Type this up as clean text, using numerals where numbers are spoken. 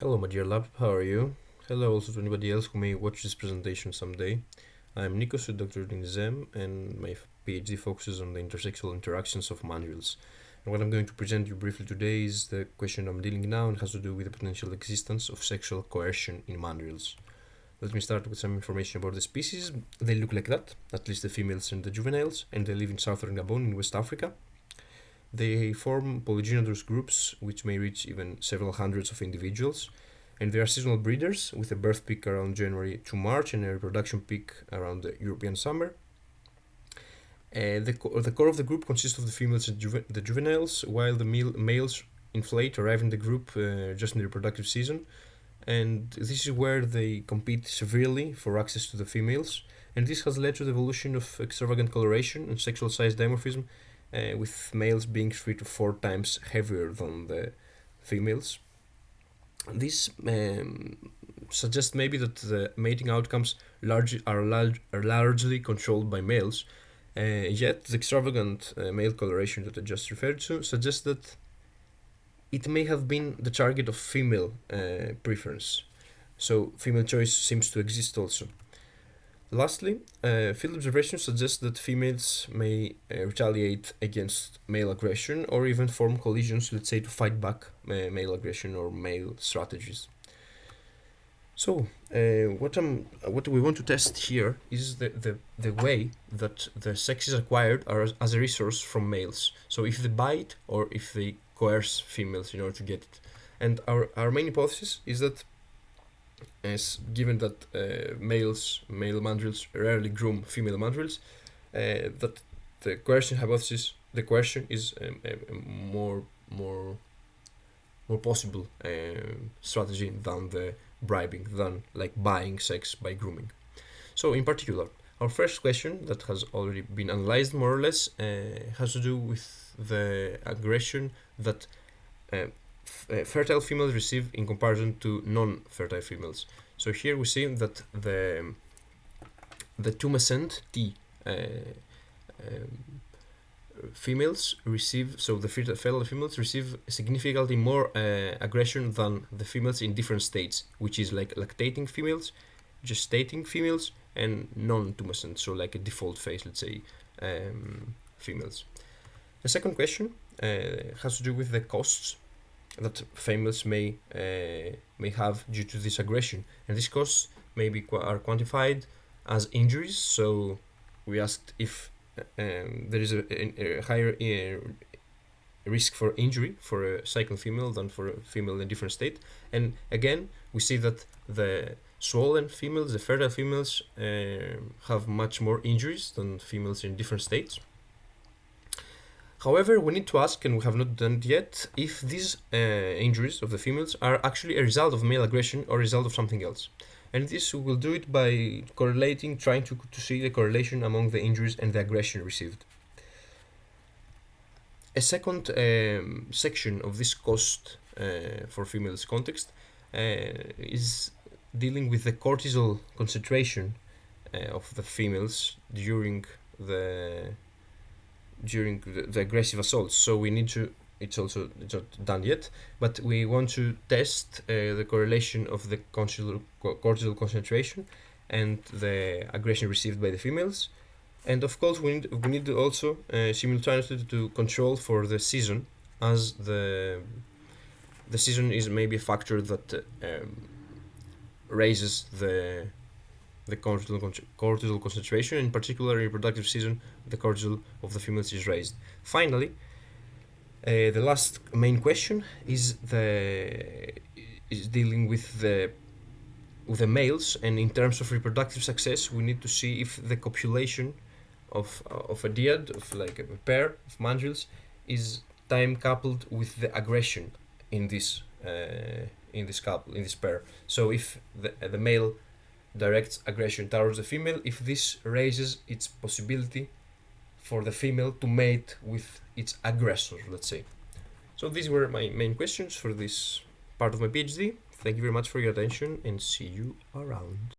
Hello, my dear lab, how are you? Hello also to anybody else who may watch this presentation someday. I'm Nikos, a doctor in ZEM, and my PhD focuses on the intersexual interactions of mandrills. And what I'm going to present you briefly today is the question I'm dealing now and has to do with the potential existence of sexual coercion in mandrills. Let me start with some information about the species. They look like that, at least the females and the juveniles, and they live in southern Gabon in West Africa. They form polygynous groups which may reach even several hundreds of individuals, and they are seasonal breeders with a birth peak around January to March and a reproduction peak around the European summer. The core of the group consists of the females and the juveniles, while the males inflate arrive in the group just in the reproductive season, and this is where they compete severely for access to the females, and this has led to the evolution of extravagant coloration and sexual size dimorphism, with males being 3 to 4 times heavier than the females. This suggests maybe that the mating outcomes are largely controlled by males, yet the extravagant male coloration that I just referred to suggests that it may have been the target of female preference. So female choice seems to exist also. Lastly, field observations suggest that females may retaliate against male aggression or even form collisions, let's say, to fight back male aggression or male strategies. So, what we want to test here is the way that the sex is acquired as a resource from males. So, if they bite or if they coerce females in order to get it. And our main hypothesis is that given that male mandrills rarely groom female mandrills, that the coercion hypothesis, the coercion is a more possible strategy than the bribing, than like buying sex by grooming. So in particular, our first question that has already been analyzed more or less has to do with the aggression that fertile females receive in comparison to non-fertile females. So here we see that the tumescent T females receive, so the fertile females receive significantly more aggression than the females in different states, which is like lactating females, gestating females, and non-tumescent, so like a default phase, let's say, females. The second question has to do with the costs that females may have due to this aggression, and these costs are quantified as injuries. So we asked if there is a higher risk for injury for a cycling female than for a female in a different state, and again we see that the swollen females, the fertile females, have much more injuries than females in different states. However, we need to ask, and we have not done it yet, if these injuries of the females are actually a result of male aggression or a result of something else. And this we will do it by correlating, trying to see the correlation among the injuries and the aggression received. A second section of this cost for females context is dealing with the cortisol concentration of the females during the aggressive assaults. So we need to, it's not done yet, but we want to test the correlation of the cortisol concentration and the aggression received by the females. And of course we need also simultaneously to control for the season, as the season is maybe a factor that raises the cortisol concentration. In particular, in reproductive season, the cortisol of the females is raised. Finally, the last main question is dealing with the males, and in terms of reproductive success, we need to see if the copulation of a dyad, of like a pair of mandrills, is time coupled with the aggression in this pair. So if the male directs aggression towards the female, if this raises its possibility for the female to mate with its aggressor, let's say. So these were my main questions for this part of my PhD. Thank you very much for your attention, and see you around.